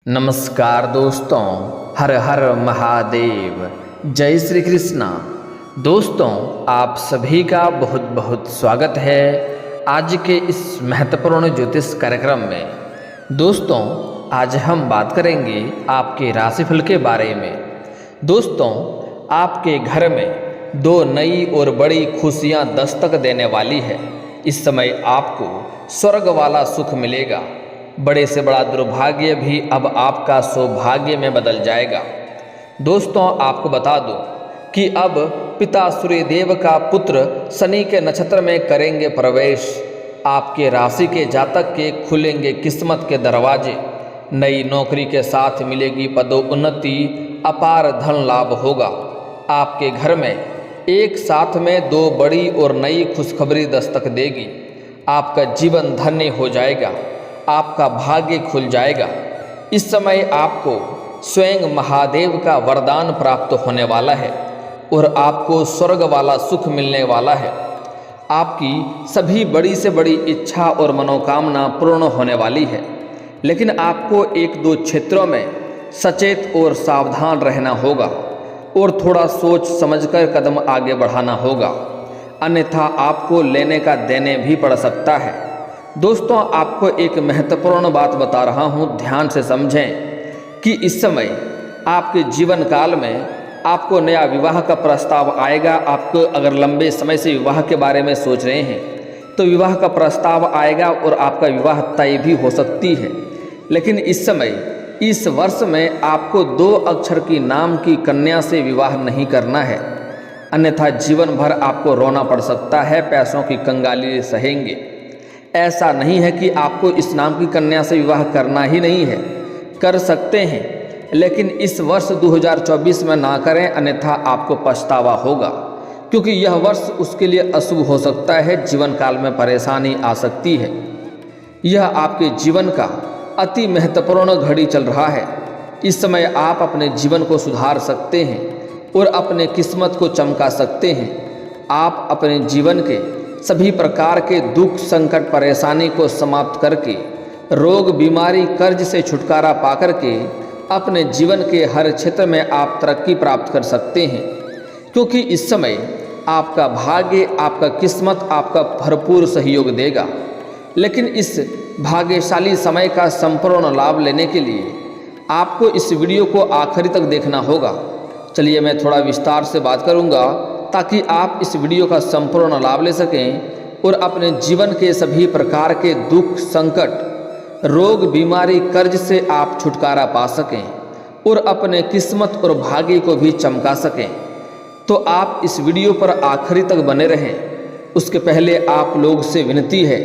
नमस्कार दोस्तों, हर हर महादेव, जय श्री कृष्णा। दोस्तों, आप सभी का बहुत बहुत स्वागत है आज के इस महत्वपूर्ण ज्योतिष कार्यक्रम में। दोस्तों, आज हम बात करेंगे आपके राशिफल के बारे में। दोस्तों, आपके घर में दो नई और बड़ी खुशियां दस्तक देने वाली है। इस समय आपको स्वर्ग वाला सुख मिलेगा। बड़े से बड़ा दुर्भाग्य भी अब आपका सौभाग्य में बदल जाएगा। दोस्तों, आपको बता दूं कि अब पिता सूर्यदेव का पुत्र शनि के नक्षत्र में करेंगे प्रवेश। आपके राशि के जातक के खुलेंगे किस्मत के दरवाजे। नई नौकरी के साथ मिलेगी पदोन्नति, अपार धन लाभ होगा। आपके घर में एक साथ में दो बड़ी और नई खुशखबरी दस्तक देगी। आपका जीवन धन्य हो जाएगा, आपका भाग्य खुल जाएगा। इस समय आपको स्वयं महादेव का वरदान प्राप्त होने वाला है और आपको स्वर्ग वाला सुख मिलने वाला है। आपकी सभी बड़ी से बड़ी इच्छा और मनोकामना पूर्ण होने वाली है, लेकिन आपको एक दो क्षेत्रों में सचेत और सावधान रहना होगा और थोड़ा सोच समझकर कदम आगे बढ़ाना होगा, अन्यथा आपको लेने का देने भी पड़ सकता है। दोस्तों, आपको एक महत्वपूर्ण बात बता रहा हूं, ध्यान से समझें कि इस समय आपके जीवन काल में आपको नया विवाह का प्रस्ताव आएगा। आपको अगर लंबे समय से विवाह के बारे में सोच रहे हैं तो विवाह का प्रस्ताव आएगा और आपका विवाह तय भी हो सकती है। लेकिन इस समय इस वर्ष में आपको 2 अक्षर की नाम की कन्या से विवाह नहीं करना है, अन्यथा जीवन भर आपको रोना पड़ सकता है, पैसों की कंगाली सहेंगे। ऐसा नहीं है कि आपको इस नाम की कन्या से विवाह करना ही नहीं है, कर सकते हैं, लेकिन इस वर्ष 2024 में ना करें, अन्यथा आपको पछतावा होगा, क्योंकि यह वर्ष उसके लिए अशुभ हो सकता है। जीवन काल में परेशानी आ सकती है। यह आपके जीवन का अति महत्वपूर्ण घड़ी चल रहा है। इस समय आप अपने जीवन को सुधार सकते हैं और अपने किस्मत को चमका सकते हैं। आप अपने जीवन के सभी प्रकार के दुख, संकट, परेशानी को समाप्त करके रोग, बीमारी, कर्ज से छुटकारा पाकर के अपने जीवन के हर क्षेत्र में आप तरक्की प्राप्त कर सकते हैं, क्योंकि इस समय आपका भाग्य, आपका किस्मत आपका भरपूर सहयोग देगा। लेकिन इस भाग्यशाली समय का संपूर्ण लाभ लेने के लिए आपको इस वीडियो को आखिरी तक देखना होगा। चलिए, मैं थोड़ा विस्तार से बात करूंगा ताकि आप इस वीडियो का संपूर्ण लाभ ले सकें और अपने जीवन के सभी प्रकार के दुख, संकट, रोग, बीमारी, कर्ज से आप छुटकारा पा सकें और अपने किस्मत और भाग्य को भी चमका सकें। तो आप इस वीडियो पर आखिरी तक बने रहें। उसके पहले आप लोग से विनती है,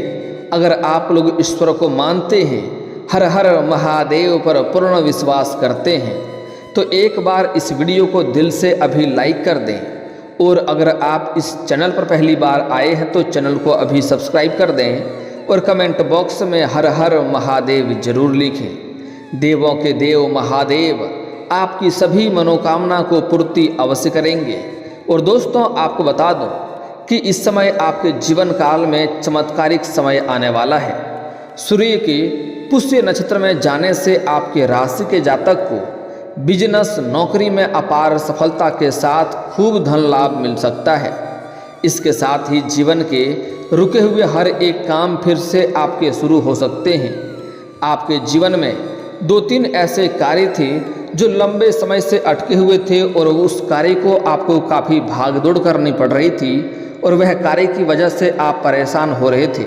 अगर आप लोग ईश्वर को मानते हैं, हर हर महादेव पर पूर्ण विश्वास करते हैं, तो एक बार इस वीडियो को दिल से अभी लाइक कर दें। और अगर आप इस चैनल पर पहली बार आए हैं तो चैनल को अभी सब्सक्राइब कर दें और कमेंट बॉक्स में हर हर महादेव जरूर लिखें। देवों के देव महादेव आपकी सभी मनोकामना को पूर्ति अवश्य करेंगे। और दोस्तों, आपको बता दूं कि इस समय आपके जीवन काल में चमत्कारिक समय आने वाला है। सूर्य के पुष्य नक्षत्र में जाने से आपके राशि के जातक को बिजनेस, नौकरी में अपार सफलता के साथ खूब धन लाभ मिल सकता है। इसके साथ ही जीवन के रुके हुए हर एक काम फिर से आपके शुरू हो सकते हैं। आपके जीवन में 2-3 ऐसे कार्य थे जो लंबे समय से अटके हुए थे और उस कार्य को आपको काफ़ी भागदौड़ करनी पड़ रही थी और वह कार्य की वजह से आप परेशान हो रहे थे।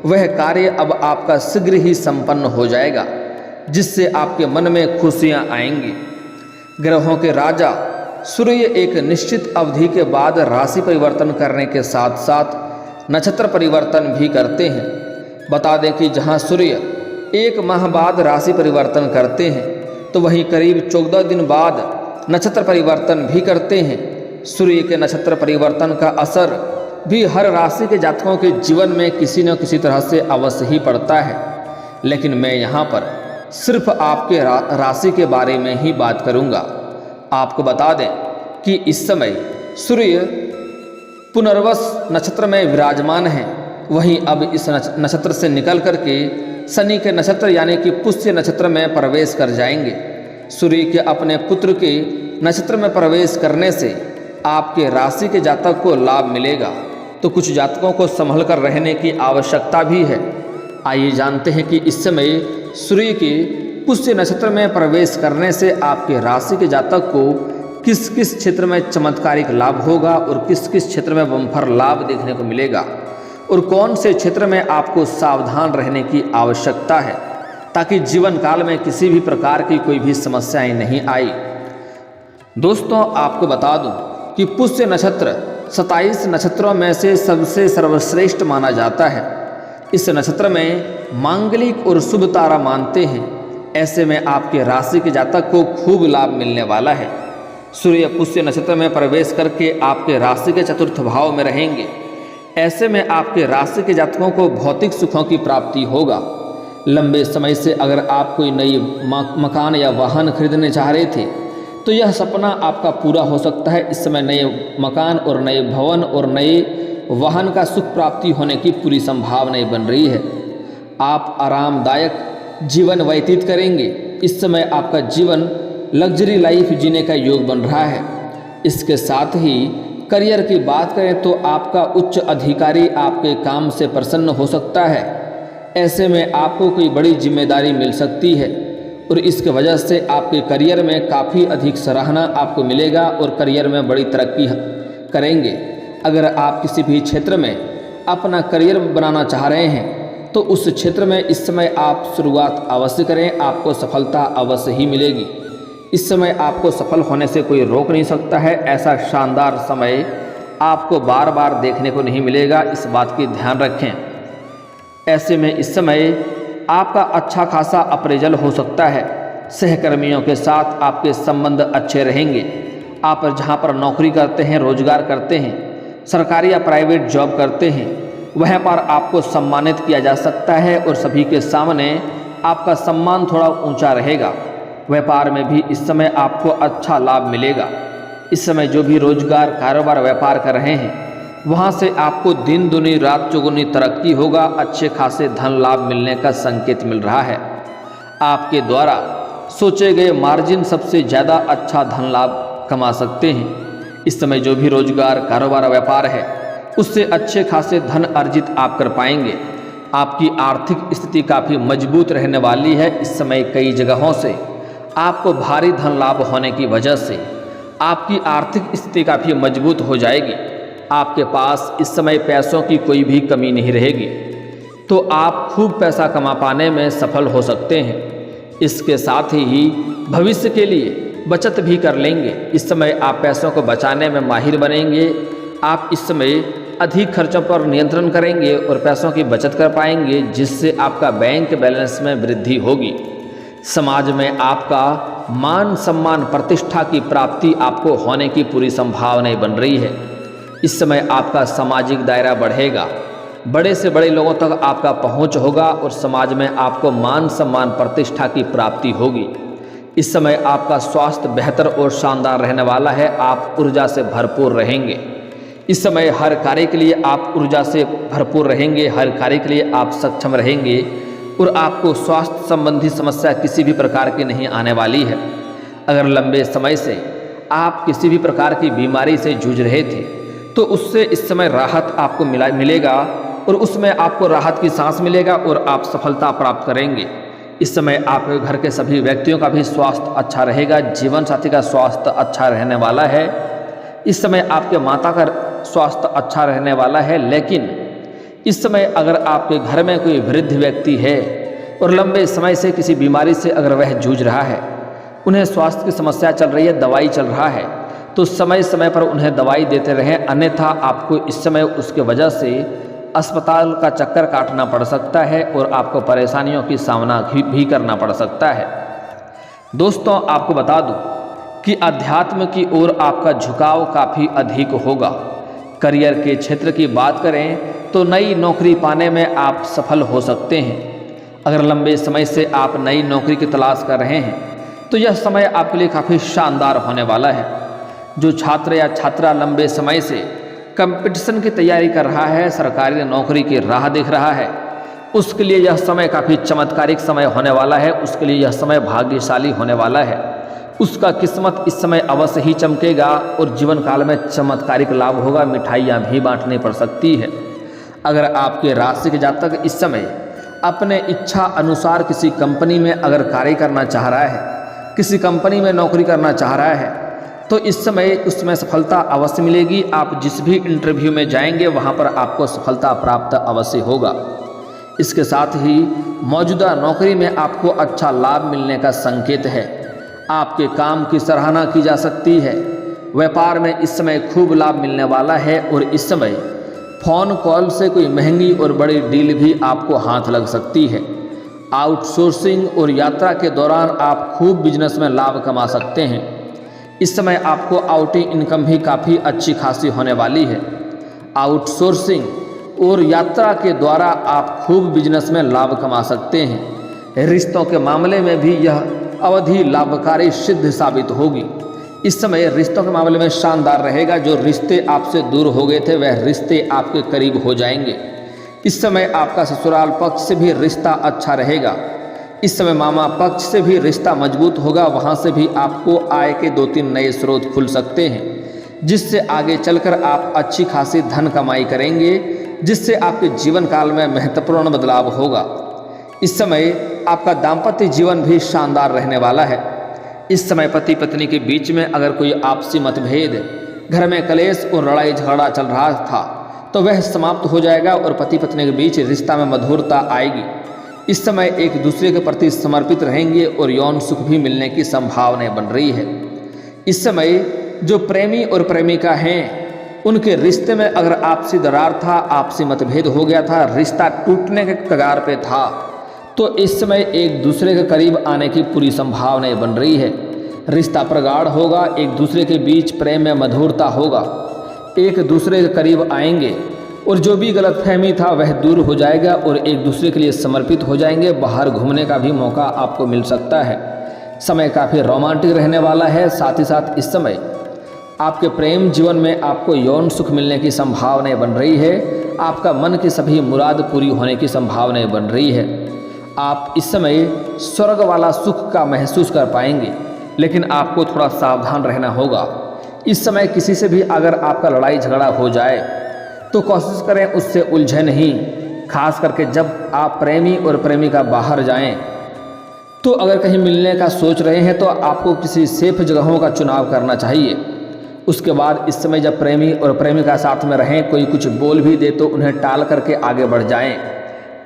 वह कार्य अब आपका शीघ्र ही संपन्न हो जाएगा, जिससे आपके मन में खुशियां आएंगी। ग्रहों के राजा सूर्य एक निश्चित अवधि के बाद राशि परिवर्तन करने के साथ साथ नक्षत्र परिवर्तन भी करते हैं। बता दें कि जहां सूर्य 1 माह बाद राशि परिवर्तन करते हैं, तो वहीं करीब 14 दिन बाद नक्षत्र परिवर्तन भी करते हैं। सूर्य के नक्षत्र परिवर्तन का असर भी हर राशि के जातकों के जीवन में किसी न किसी तरह से अवश्य ही पड़ता है, लेकिन मैं यहाँ पर सिर्फ आपके राशि के बारे में ही बात करूंगा। आपको बता दें कि इस समय सूर्य पुनर्वस नक्षत्र में विराजमान है। वहीं अब इस नक्षत्र से निकल करके शनि के नक्षत्र यानी कि पुष्य नक्षत्र में प्रवेश कर जाएंगे। सूर्य के अपने पुत्र के नक्षत्र में प्रवेश करने से आपके राशि के जातक को लाभ मिलेगा। तो कुछ जातकों को संभल कर रहने की आवश्यकता भी है। आइए जानते हैं कि इस समय सूर्य के पुष्य नक्षत्र में प्रवेश करने से आपके राशि के जातक को किस किस क्षेत्र में चमत्कारिक लाभ होगा और किस किस क्षेत्र में बम्पर लाभ देखने को मिलेगा और कौन से क्षेत्र में आपको सावधान रहने की आवश्यकता है ताकि जीवन काल में किसी भी प्रकार की कोई भी समस्याएं नहीं आई। दोस्तों, आपको बता दूं कि पुष्य नक्षत्र 27 नक्षत्रों में से सबसे सर्वश्रेष्ठ माना जाता है। इस नक्षत्र में मांगलिक और शुभ तारा मानते हैं। ऐसे में आपके राशि के जातक को खूब लाभ मिलने वाला है। सूर्य पुष्य नक्षत्र में प्रवेश करके आपके राशि के चतुर्थ भाव में रहेंगे। ऐसे में आपके राशि के जातकों को भौतिक सुखों की प्राप्ति होगा। लंबे समय से अगर आप कोई नई मकान या वाहन खरीदने चाह रहे थे तो यह सपना आपका पूरा हो सकता है। इस समय नए मकान और नए भवन और नए वाहन का सुख प्राप्ति होने की पूरी संभावनाएं बन रही है। आप आरामदायक जीवन व्यतीत करेंगे। इस समय आपका जीवन लग्जरी लाइफ जीने का योग बन रहा है। इसके साथ ही करियर की बात करें तो आपका उच्च अधिकारी आपके काम से प्रसन्न हो सकता है। ऐसे में आपको कोई बड़ी जिम्मेदारी मिल सकती है और इसके वजह से आपके करियर में काफ़ी अधिक सराहना आपको मिलेगा और करियर में बड़ी तरक्की करेंगे। अगर आप किसी भी क्षेत्र में अपना करियर बनाना चाह रहे हैं तो उस क्षेत्र में इस समय आप शुरुआत अवश्य करें, आपको सफलता अवश्य ही मिलेगी। इस समय आपको सफल होने से कोई रोक नहीं सकता है। ऐसा शानदार समय आपको बार बार देखने को नहीं मिलेगा, इस बात की ध्यान रखें। ऐसे में इस समय आपका अच्छा खासा अप्रेजल हो सकता है। सहकर्मियों के साथ आपके संबंध अच्छे रहेंगे। आप जहाँ पर नौकरी करते हैं, रोजगार करते हैं, सरकारी या प्राइवेट जॉब करते हैं, वहाँ पर आपको सम्मानित किया जा सकता है और सभी के सामने आपका सम्मान थोड़ा ऊंचा रहेगा। व्यापार में भी इस समय आपको अच्छा लाभ मिलेगा। इस समय जो भी रोजगार, कारोबार, व्यापार कर रहे हैं वहाँ से आपको दिन दुनी रात चौगुनी तरक्की होगा। अच्छे खासे धन लाभ मिलने का संकेत मिल रहा है। आपके द्वारा सोचे गए मार्जिन सबसे ज़्यादा अच्छा धन लाभ कमा सकते हैं। इस समय जो भी रोजगार, कारोबार, व्यापार है उससे अच्छे खासे धन अर्जित आप कर पाएंगे। आपकी आर्थिक स्थिति काफ़ी मजबूत रहने वाली है। इस समय कई जगहों से आपको भारी धन लाभ होने की वजह से आपकी आर्थिक स्थिति काफ़ी मजबूत हो जाएगी। आपके पास इस समय पैसों की कोई भी कमी नहीं रहेगी, तो आप खूब पैसा कमा पाने में सफल हो सकते हैं। इसके साथ ही भविष्य के लिए बचत भी कर लेंगे। इस समय आप पैसों को बचाने में माहिर बनेंगे। आप इस समय अधिक खर्चों पर नियंत्रण करेंगे और पैसों की बचत कर पाएंगे, जिससे आपका बैंक बैलेंस में वृद्धि होगी। समाज में आपका मान सम्मान, प्रतिष्ठा की प्राप्ति आपको होने की पूरी संभावनाएं बन रही है। इस समय आपका सामाजिक दायरा बढ़ेगा। बड़े से बड़े लोगों तक आपका पहुंच होगा और समाज में आपको मान सम्मान, प्रतिष्ठा की प्राप्ति होगी। इस समय आपका स्वास्थ्य बेहतर और शानदार रहने वाला है। आप ऊर्जा से भरपूर रहेंगे। इस समय हर कार्य के लिए आप ऊर्जा से भरपूर रहेंगे, हर कार्य के लिए आप सक्षम रहेंगे और आपको स्वास्थ्य संबंधी समस्या किसी भी प्रकार की नहीं आने वाली है। अगर लंबे समय से आप किसी भी प्रकार की बीमारी से जूझ रहे थे तो उससे इस समय राहत आपको मिलेगा और उसमें आपको राहत की सांस मिलेगा और आप सफलता प्राप्त करेंगे। इस समय आपके घर के सभी व्यक्तियों का भी स्वास्थ्य अच्छा रहेगा। जीवन साथी का स्वास्थ्य अच्छा रहने वाला है। इस समय आपके माता का स्वास्थ्य अच्छा रहने वाला है। लेकिन इस समय अगर आपके घर में कोई वृद्ध व्यक्ति है और लंबे समय से किसी बीमारी से अगर वह जूझ रहा है, उन्हें स्वास्थ्य की समस्या चल रही है, दवाई चल रहा है, तो समय समय पर उन्हें दवाई देते रहें। अन्यथा आपको इस समय उसके वजह से अस्पताल का चक्कर काटना पड़ सकता है और आपको परेशानियों की सामना भी करना पड़ सकता है। दोस्तों, आपको बता दूं कि अध्यात्म की ओर आपका झुकाव काफ़ी अधिक होगा। करियर के क्षेत्र की बात करें तो नई नौकरी पाने में आप सफल हो सकते हैं। अगर लंबे समय से आप नई नौकरी की तलाश कर रहे हैं तो यह समय आपके लिए काफ़ी शानदार होने वाला है। जो छात्र या छात्रा लंबे समय से कंपटीशन की तैयारी कर रहा है, सरकारी नौकरी की राह देख रहा है, उसके लिए यह समय काफ़ी चमत्कारिक समय होने वाला है, उसके लिए यह समय भाग्यशाली होने वाला है। उसका किस्मत इस समय अवश्य ही चमकेगा और जीवन काल में चमत्कारिक लाभ होगा, मिठाइयाँ भी बांटनी पड़ सकती है। अगर आपके राशि के जातक इस समय अपने इच्छा अनुसार किसी कंपनी में अगर कार्य करना चाह रहा है, किसी कंपनी में नौकरी करना चाह रहा है, तो इस समय उसमें सफलता अवश्य मिलेगी। आप जिस भी इंटरव्यू में जाएंगे वहाँ पर आपको सफलता प्राप्त अवश्य होगा। इसके साथ ही मौजूदा नौकरी में आपको अच्छा लाभ मिलने का संकेत है। आपके काम की सराहना की जा सकती है। व्यापार में इस समय खूब लाभ मिलने वाला है और इस समय फ़ोन कॉल से कोई महंगी और बड़ी डील भी आपको हाथ लग सकती है। आउटसोर्सिंग और यात्रा के दौरान आप खूब बिजनेस में लाभ कमा सकते हैं। इस समय आपको आउटिंग इनकम भी काफ़ी अच्छी खासी होने वाली है। आउटसोर्सिंग और यात्रा के द्वारा आप खूब बिजनेस में लाभ कमा सकते हैं। रिश्तों के मामले में भी यह अवधि लाभकारी सिद्ध साबित होगी। इस समय रिश्तों के मामले में शानदार रहेगा। जो रिश्ते आपसे दूर हो गए थे वह रिश्ते आपके करीब हो जाएंगे। इस समय आपका ससुराल पक्ष से भी रिश्ता अच्छा रहेगा। इस समय मामा पक्ष से भी रिश्ता मजबूत होगा। वहाँ से भी आपको आय के 2-3 नए स्रोत खुल सकते हैं, जिससे आगे चलकर आप अच्छी खासी धन कमाई करेंगे, जिससे आपके जीवन काल में महत्वपूर्ण बदलाव होगा। इस समय आपका दाम्पत्य जीवन भी शानदार रहने वाला है। इस समय पति पत्नी के बीच में अगर कोई आपसी मतभेद, घर में कलेश और लड़ाई झगड़ा चल रहा था तो वह समाप्त हो जाएगा और पति पत्नी के बीच रिश्ता में मधुरता आएगी। इस समय एक दूसरे के प्रति समर्पित रहेंगे और यौन सुख भी मिलने की संभावना बन रही है। इस समय जो प्रेमी और प्रेमिका हैं उनके रिश्ते में अगर आपसी दरार था, आपसी मतभेद हो गया था, रिश्ता टूटने के कगार पे था, तो इस समय एक दूसरे के करीब आने की पूरी संभावना बन रही है। रिश्ता प्रगाढ़ होगा, एक दूसरे के बीच प्रेम में मधुरता होगा, एक दूसरे के करीब आएंगे और जो भी गलतफहमी था वह दूर हो जाएगा और एक दूसरे के लिए समर्पित हो जाएंगे। बाहर घूमने का भी मौका आपको मिल सकता है। समय काफ़ी रोमांटिक रहने वाला है। साथ ही साथ इस समय आपके प्रेम जीवन में आपको यौन सुख मिलने की संभावना बन रही है। आपका मन की सभी मुराद पूरी होने की संभावना बन रही है। आप इस समय स्वर्ग वाला सुख का महसूस कर पाएंगे, लेकिन आपको थोड़ा सावधान रहना होगा। इस समय किसी से भी अगर आपका लड़ाई झगड़ा हो जाए तो कोशिश करें उससे उलझे नहीं। खास करके जब आप प्रेमी और प्रेमिका बाहर जाएं, तो अगर कहीं मिलने का सोच रहे हैं तो आपको किसी सेफ जगहों का चुनाव करना चाहिए। उसके बाद इस समय जब प्रेमी और प्रेमिका साथ में रहें, कोई कुछ बोल भी दे तो उन्हें टाल करके आगे बढ़ जाएं।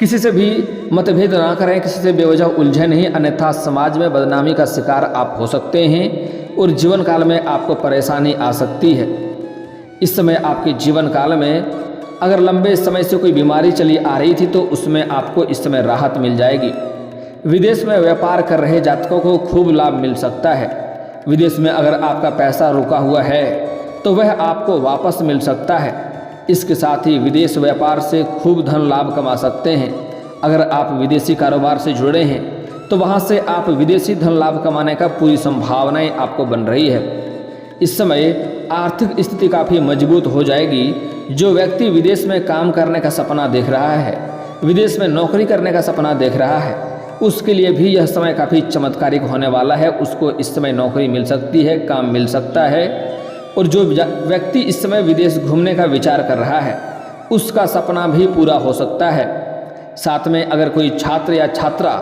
किसी से भी मतभेद ना करें, किसी से बेवजह उलझे नहीं, अन्यथा समाज में बदनामी का शिकार आप हो सकते हैं और जीवन काल में आपको परेशानी आ सकती है। इस समय आपके जीवन काल में अगर लंबे समय से कोई बीमारी चली आ रही थी तो उसमें आपको इस समय राहत मिल जाएगी। विदेश में व्यापार कर रहे जातकों को खूब लाभ मिल सकता है। विदेश में अगर आपका पैसा रुका हुआ है तो वह आपको वापस मिल सकता है। इसके साथ ही विदेश व्यापार से खूब धन लाभ कमा सकते हैं। अगर आप विदेशी कारोबार से जुड़े हैं तो वहाँ से आप विदेशी धन लाभ कमाने का पूरी संभावनाएं आपको बन रही है। इस समय आर्थिक स्थिति काफ़ी मजबूत हो जाएगी। जो व्यक्ति विदेश में काम करने का सपना देख रहा है, विदेश में नौकरी करने का सपना देख रहा है, उसके लिए भी यह समय काफ़ी चमत्कारिक होने वाला है। उसको इस समय नौकरी मिल सकती है, काम मिल सकता है। और जो व्यक्ति इस समय विदेश घूमने का विचार कर रहा है उसका सपना भी पूरा हो सकता है। साथ में अगर कोई छात्र या छात्रा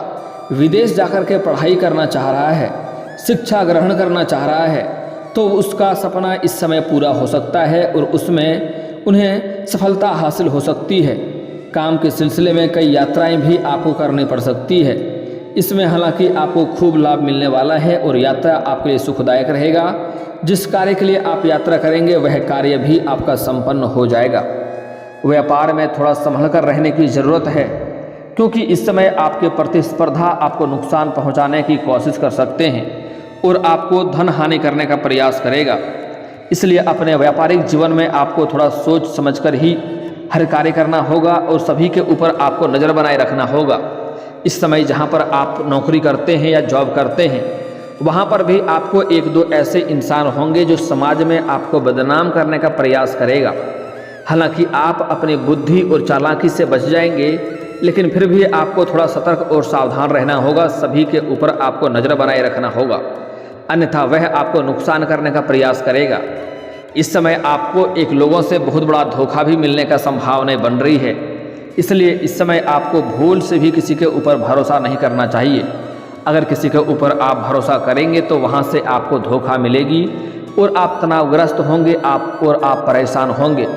विदेश जाकर के पढ़ाई करना चाह रहा है, शिक्षा ग्रहण करना चाह रहा है, तो उसका सपना इस समय पूरा हो सकता है और उसमें उन्हें सफलता हासिल हो सकती है। काम के सिलसिले में कई यात्राएं भी आपको करनी पड़ सकती है। इसमें हालांकि आपको खूब लाभ मिलने वाला है और यात्रा आपके लिए सुखदायक रहेगा। जिस कार्य के लिए आप यात्रा करेंगे वह कार्य भी आपका संपन्न हो जाएगा। व्यापार में थोड़ा संभल कर रहने की ज़रूरत है, क्योंकि इस समय आपके प्रतिस्पर्धा आपको नुकसान पहुंचाने की कोशिश कर सकते हैं और आपको धन हानि करने का प्रयास करेगा। इसलिए अपने व्यापारिक जीवन में आपको थोड़ा सोच समझकर ही हर कार्य करना होगा और सभी के ऊपर आपको नज़र बनाए रखना होगा। इस समय जहां पर आप नौकरी करते हैं या जॉब करते हैं वहां पर भी आपको 1-2 ऐसे इंसान होंगे जो समाज में आपको बदनाम करने का प्रयास करेगा। हालांकि आप अपनी बुद्धि और चालाकी से बच जाएंगे, लेकिन फिर भी आपको थोड़ा सतर्क और सावधान रहना होगा। सभी के ऊपर आपको नज़र बनाए रखना होगा, अन्यथा वह आपको नुकसान करने का प्रयास करेगा। इस समय आपको एक लोगों से बहुत बड़ा धोखा भी मिलने का संभावना बन रही है, इसलिए इस समय आपको भूल से भी किसी के ऊपर भरोसा नहीं करना चाहिए। अगर किसी के ऊपर आप भरोसा करेंगे तो वहाँ से आपको धोखा मिलेगी और आप तनावग्रस्त होंगे, आप परेशान होंगे।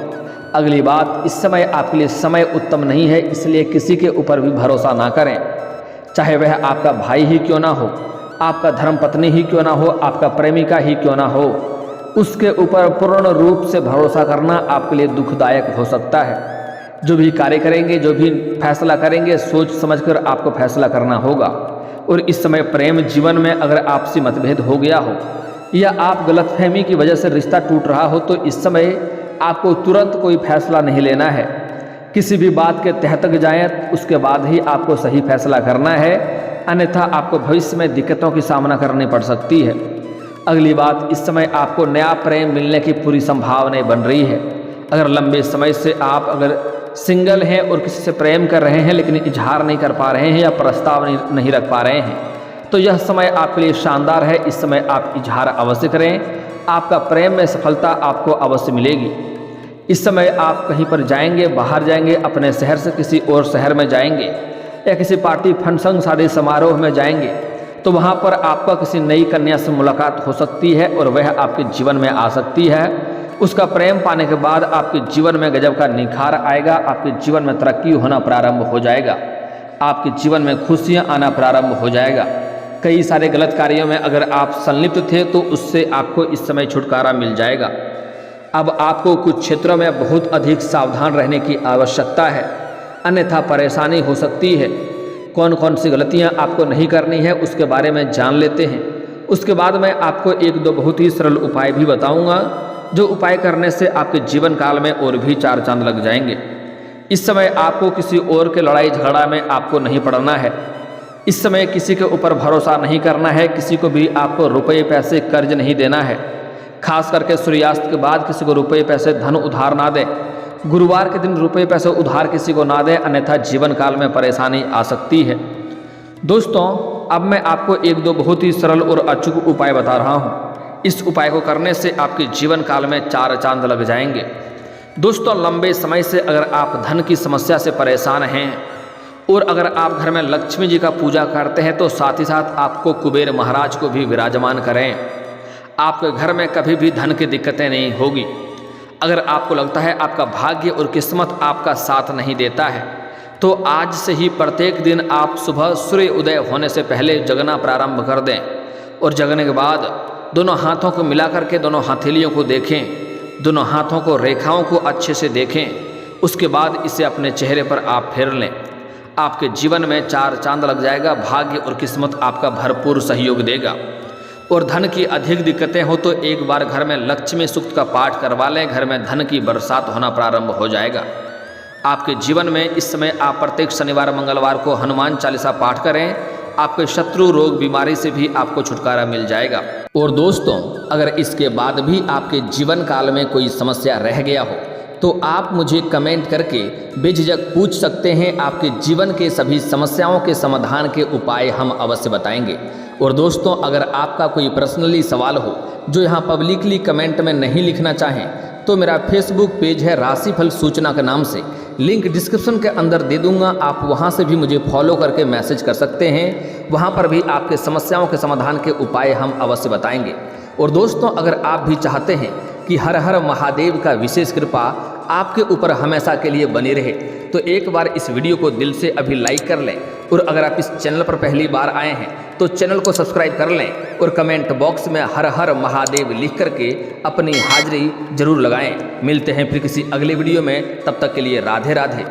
अगली बात, इस समय आपके लिए समय उत्तम नहीं है, इसलिए किसी के ऊपर भी भरोसा ना करें, चाहे वह आपका भाई ही क्यों ना हो, आपका धर्मपत्नी ही क्यों ना हो, आपका प्रेमिका ही क्यों ना हो। उसके ऊपर पूर्ण रूप से भरोसा करना आपके लिए दुखदायक हो सकता है। जो भी कार्य करेंगे, जो भी फैसला करेंगे, सोच समझकर आपको फैसला करना होगा। और इस समय प्रेम जीवन में अगर आपसी मतभेद हो गया हो या आप गलतफहमी की वजह से रिश्ता टूट रहा हो, तो इस समय आपको तुरंत कोई फैसला नहीं लेना है। किसी भी बात के तह तक जाएं, उसके बाद ही आपको सही फैसला करना है, अन्यथा आपको भविष्य में दिक्कतों की सामना करनी पड़ सकती है। अगली बात, इस समय आपको नया प्रेम मिलने की पूरी संभावना बन रही है। अगर लंबे समय से आप अगर सिंगल हैं और किसी से प्रेम कर रहे हैं लेकिन इजहार नहीं कर पा रहे हैं या प्रस्ताव नहीं रख पा रहे हैं, तो यह समय आपके लिए शानदार है। इस समय आप इजहार अवश्य करें, आपका प्रेम में सफलता आपको अवश्य मिलेगी। इस समय आप कहीं पर जाएंगे, बाहर जाएंगे, अपने शहर से किसी और शहर में जाएंगे या किसी पार्टी फंक्शन शादी समारोह में जाएंगे, तो वहाँ पर आपका किसी नई कन्या से मुलाकात हो सकती है और वह आपके जीवन में आ सकती है। उसका प्रेम पाने के बाद आपके जीवन में गजब का निखार आएगा, आपके जीवन में तरक्की होना प्रारंभ हो जाएगा, आपके जीवन में खुशियाँ आना प्रारंभ हो जाएगा। कई सारे गलत कार्यों में अगर आप संलिप्त थे तो उससे आपको इस समय छुटकारा मिल जाएगा। अब आपको कुछ क्षेत्रों में बहुत अधिक सावधान रहने की आवश्यकता है, अन्यथा परेशानी हो सकती है। कौन कौन सी गलतियां आपको नहीं करनी है उसके बारे में जान लेते हैं। उसके बाद मैं आपको एक दो बहुत ही सरल उपाय भी बताऊंगा, जो उपाय करने से आपके जीवन काल में और भी चार चांद लग जाएंगे। इस समय आपको किसी और के लड़ाई झगड़ा में आपको नहीं पड़ना है। इस समय किसी के ऊपर भरोसा नहीं करना है, किसी को भी आपको रुपये पैसे कर्ज नहीं देना है। खास करके सूर्यास्त के बाद किसी को रुपये पैसे धन उधार ना दें। गुरुवार के दिन रुपये पैसे उधार किसी को ना दें, अन्यथा जीवन काल में परेशानी आ सकती है। दोस्तों, अब मैं आपको एक दो बहुत ही सरल और अचूक उपाय बता रहा हूँ। इस उपाय को करने से आपके जीवन काल में चार चांद लग जाएंगे। दोस्तों, लंबे समय से अगर आप धन की समस्या से परेशान हैं और अगर आप घर में लक्ष्मी जी का पूजा करते हैं, तो साथ ही साथ आपको कुबेर महाराज को भी विराजमान करें। आपके घर में कभी भी धन की दिक्कतें नहीं होगी। अगर आपको लगता है आपका भाग्य और किस्मत आपका साथ नहीं देता है, तो आज से ही प्रत्येक दिन आप सुबह सूर्य उदय होने से पहले जगना प्रारंभ कर दें और जगने के बाद दोनों हाथों को मिला करके दोनों हथेलियों को देखें, दोनों हाथों को रेखाओं को अच्छे से देखें। उसके बाद इसे अपने चेहरे पर आप फेर लें। आपके जीवन में चार चांद लग जाएगा। भाग्य और किस्मत आपका भरपूर सहयोग देगा। और धन की अधिक दिक्कतें हो तो एक बार घर में लक्ष्मी सूक्त का पाठ करवा लें, घर में धन की बरसात होना प्रारंभ हो जाएगा। आपके जीवन में इस समय आप प्रत्येक शनिवार मंगलवार को हनुमान चालीसा पाठ करें, आपके शत्रु रोग बीमारी से भी आपको छुटकारा मिल जाएगा। और दोस्तों, अगर इसके बाद भी आपके जीवन काल में कोई समस्या रह गया हो तो आप मुझे कमेंट करके बेझिझक पूछ सकते हैं। आपके जीवन के सभी समस्याओं के समाधान के उपाय हम अवश्य बताएंगे। और दोस्तों, अगर आपका कोई पर्सनली सवाल हो जो यहाँ पब्लिकली कमेंट में नहीं लिखना चाहें, तो मेरा फेसबुक पेज है राशिफल सूचना के नाम से, लिंक डिस्क्रिप्शन के अंदर दे दूंगा। आप वहाँ से भी मुझे फॉलो करके मैसेज कर सकते हैं। वहाँ पर भी आपके समस्याओं के समाधान के उपाय हम अवश्य बताएंगे। और दोस्तों, अगर आप भी चाहते हैं कि हर हर महादेव का विशेष कृपा आपके ऊपर हमेशा के लिए बनी रहे, तो एक बार इस वीडियो को दिल से अभी लाइक कर लें। और अगर आप इस चैनल पर पहली बार आए हैं तो चैनल को सब्सक्राइब कर लें और कमेंट बॉक्स में हर हर महादेव लिख करके अपनी हाजिरी जरूर लगाएं। मिलते हैं फिर किसी अगले वीडियो में, तब तक के लिए राधे राधे।